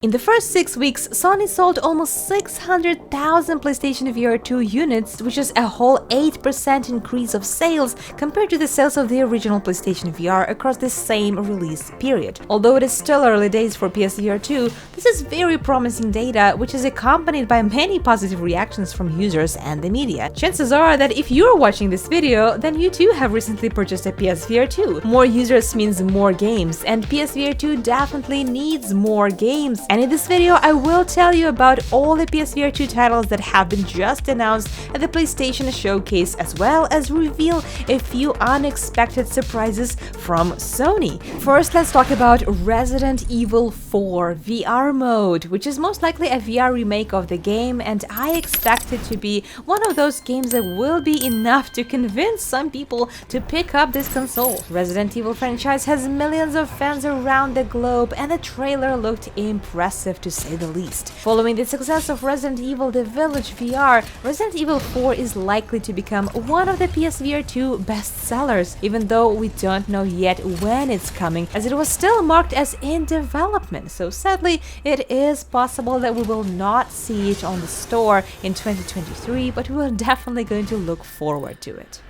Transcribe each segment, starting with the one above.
In the first 6 weeks, Sony sold almost 600,000 PlayStation VR2 units, which is a whole 8% increase of sales compared to the sales of the original PlayStation VR across the same release period. Although it is still early days for PSVR2, this is very promising data, which is accompanied by many positive reactions from users and the media. Chances are that if you're watching this video, then you too have recently purchased a PSVR2. More users means more games, and PSVR2 definitely needs more games. And in this video, I will tell you about all the PSVR2 titles that have been just announced at the PlayStation Showcase, as well as reveal a few unexpected surprises from Sony. First, let's talk about Resident Evil 4 VR mode, which is most likely a VR remake of the game, and I expect it to be one of those games that will be enough to convince some people to pick up this console. Resident Evil franchise has millions of fans around the globe, and the trailer looked impressive to say the least. Following the success of Resident Evil The Village VR, Resident Evil 4 is likely to become one of the PSVR2 bestsellers, even though we don't know yet when it's coming, as it was still marked as in development, so sadly it is possible that we will not see it on the store in 2023, but we're definitely going to look forward to it.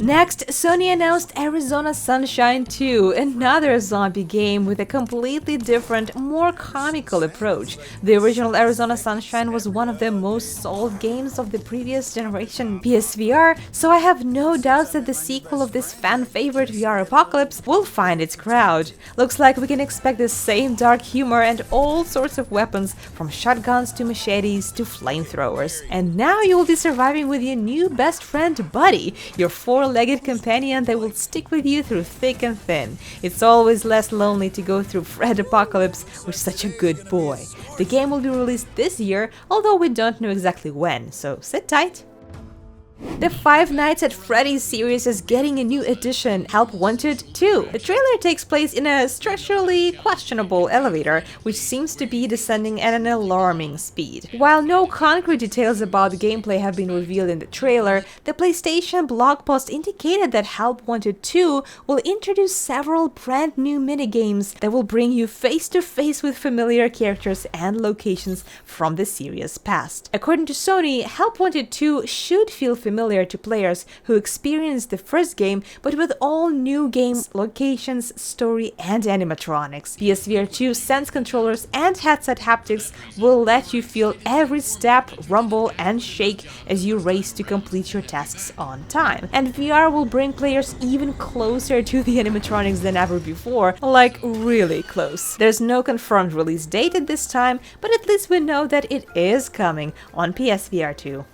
Next, Sony announced Arizona Sunshine 2, another zombie game with a completely different, more comical approach. The original Arizona Sunshine was one of the most sold games of the previous generation PSVR, so I have no doubts that the sequel of this fan-favorite VR apocalypse will find its crowd. Looks like we can expect the same dark humor and all sorts of weapons, from shotguns to machetes to flamethrowers. And now you will be surviving with your new best friend Buddy, your four-legged companion that will stick with you through thick and thin. It's always less lonely to go through Fred Apocalypse with such a good boy. The game will be released this year, although we don't know exactly when, so sit tight. The Five Nights at Freddy's series is getting a new edition, Help Wanted 2. The trailer takes place in a structurally questionable elevator, which seems to be descending at an alarming speed. While no concrete details about the gameplay have been revealed in the trailer, the PlayStation blog post indicated that Help Wanted 2 will introduce several brand new minigames that will bring you face to face with familiar characters and locations from the series' past. According to Sony, Help Wanted 2 should feel familiar to players who experienced the first game, but with all new games, locations, story, and animatronics. PSVR2 Sense controllers and headset haptics will let you feel every step, rumble, and shake as you race to complete your tasks on time. And VR will bring players even closer to the animatronics than ever before, like really close. There's no confirmed release date at this time, but at least we know that it is coming on PSVR2.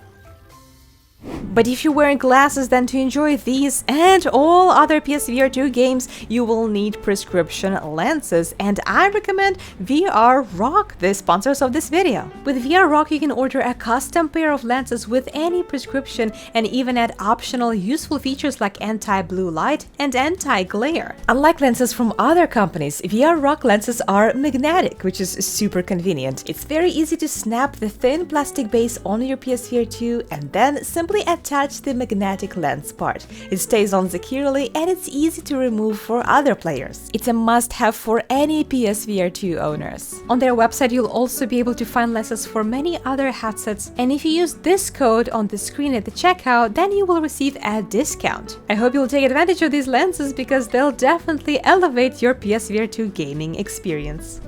But if you're wearing glasses, then to enjoy these and all other PSVR2 games, you will need prescription lenses, and I recommend VR Rock, the sponsors of this video. With VR Rock, you can order a custom pair of lenses with any prescription and even add optional useful features like anti-blue light and anti-glare. Unlike lenses from other companies, VR Rock lenses are magnetic, which is super convenient. It's very easy to snap the thin plastic base on your PSVR2 and then simply attach the magnetic lens part. It stays on securely and it's easy to remove for other players. It's a must-have for any PSVR2 owners. On their website, you'll also be able to find lenses for many other headsets, and if you use this code on the screen at the checkout, then you will receive a discount. I hope you'll take advantage of these lenses because they'll definitely elevate your PSVR2 gaming experience.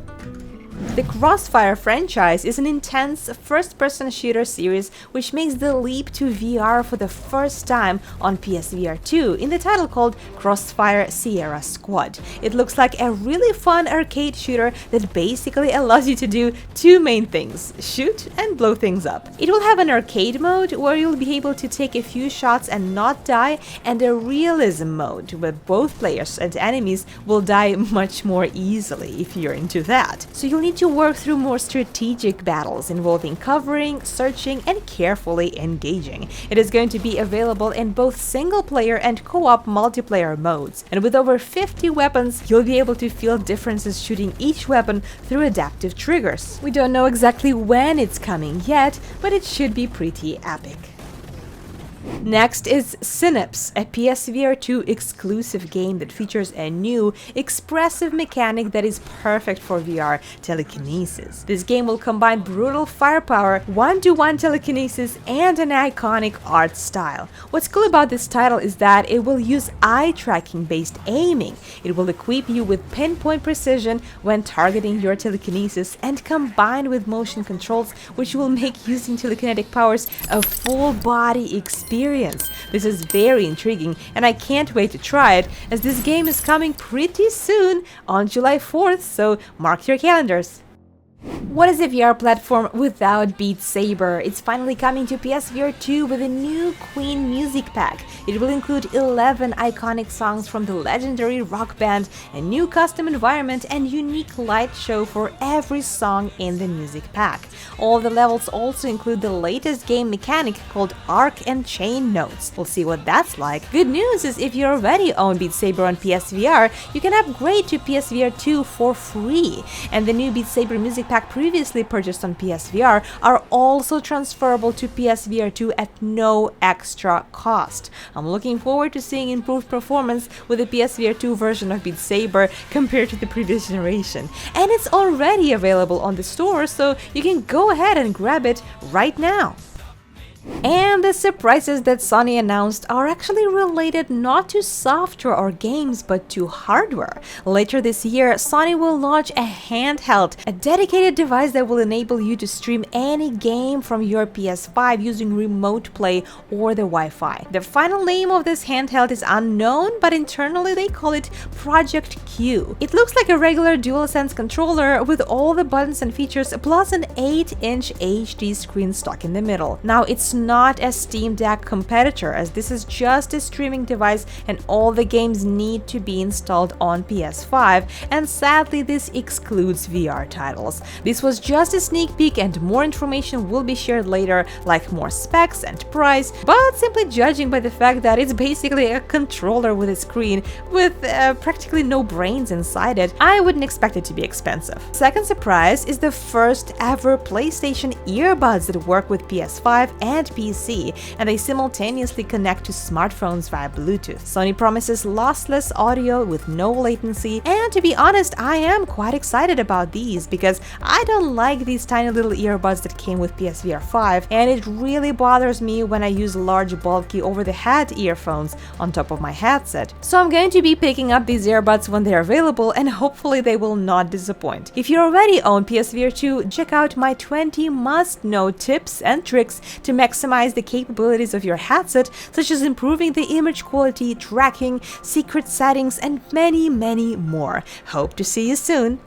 The Crossfire franchise is an intense first-person shooter series which makes the leap to VR for the first time on PSVR2 in the title called Crossfire Sierra Squad. It looks like a really fun arcade shooter that basically allows you to do two main things: shoot and blow things up. It will have an arcade mode where you'll be able to take a few shots and not die, and a realism mode where both players and enemies will die much more easily if you're into that. So you'll need to work through more strategic battles involving covering, searching, and carefully engaging. It is going to be available in both single-player and co-op multiplayer modes, and with over 50 weapons, you'll be able to feel differences shooting each weapon through adaptive triggers. We don't know exactly when it's coming yet, but it should be pretty epic. Next is Synapse, a PSVR2 exclusive game that features a new, expressive mechanic that is perfect for VR, telekinesis. This game will combine brutal firepower, one-to-one telekinesis, and an iconic art style. What's cool about this title is that it will use eye-tracking based aiming. It will equip you with pinpoint precision when targeting your telekinesis, and combined with motion controls, which will make using telekinetic powers a full-body experience. This is very intriguing, and I can't wait to try it, as this game is coming pretty soon on July 4th, so mark your calendars. What is a VR platform without Beat Saber? It's finally coming to PSVR2 with a new Queen music pack. It will include 11 iconic songs from the legendary rock band, a new custom environment, and unique light show for every song in the music pack. All the levels also include the latest game mechanic called Arc and Chain Notes. We'll see what that's like. Good news is if you already own Beat Saber on PSVR, you can upgrade to PSVR2 for free. And the new Beat Saber music pack previously purchased on PSVR are also transferable to PSVR2 at no extra cost. I'm looking forward to seeing improved performance with the PSVR2 version of Beat Saber compared to the previous generation. And it's already available on the store, so you can go ahead and grab it right now. And the surprises that Sony announced are actually related not to software or games, but to hardware. Later this year, Sony will launch a handheld, a dedicated device that will enable you to stream any game from your PS5 using remote play or the Wi-Fi. The final name of this handheld is unknown, but internally they call it Project Q. It looks like a regular DualSense controller with all the buttons and features, plus an 8-inch HD screen stuck in the middle. Now, it's not a Steam Deck competitor, as this is just a streaming device and all the games need to be installed on PS5, and sadly this excludes VR titles. This was just a sneak peek, and more information will be shared later, like more specs and price, but simply judging by the fact that it's basically a controller with a screen with practically no brains inside it, I wouldn't expect it to be expensive. Second surprise is the first ever PlayStation earbuds that work with PS5 and PC, and they simultaneously connect to smartphones via Bluetooth. Sony promises lossless audio with no latency, and to be honest, I am quite excited about these because I don't like these tiny little earbuds that came with PSVR 5, and it really bothers me when I use large bulky over-the-head earphones on top of my headset. So I'm going to be picking up these earbuds when they're available, and hopefully they will not disappoint. If you already own PSVR 2, check out my 20 must-know tips and tricks to maximize the capabilities of your headset, such as improving the image quality, tracking, secret settings, and many more. Hope to see you soon!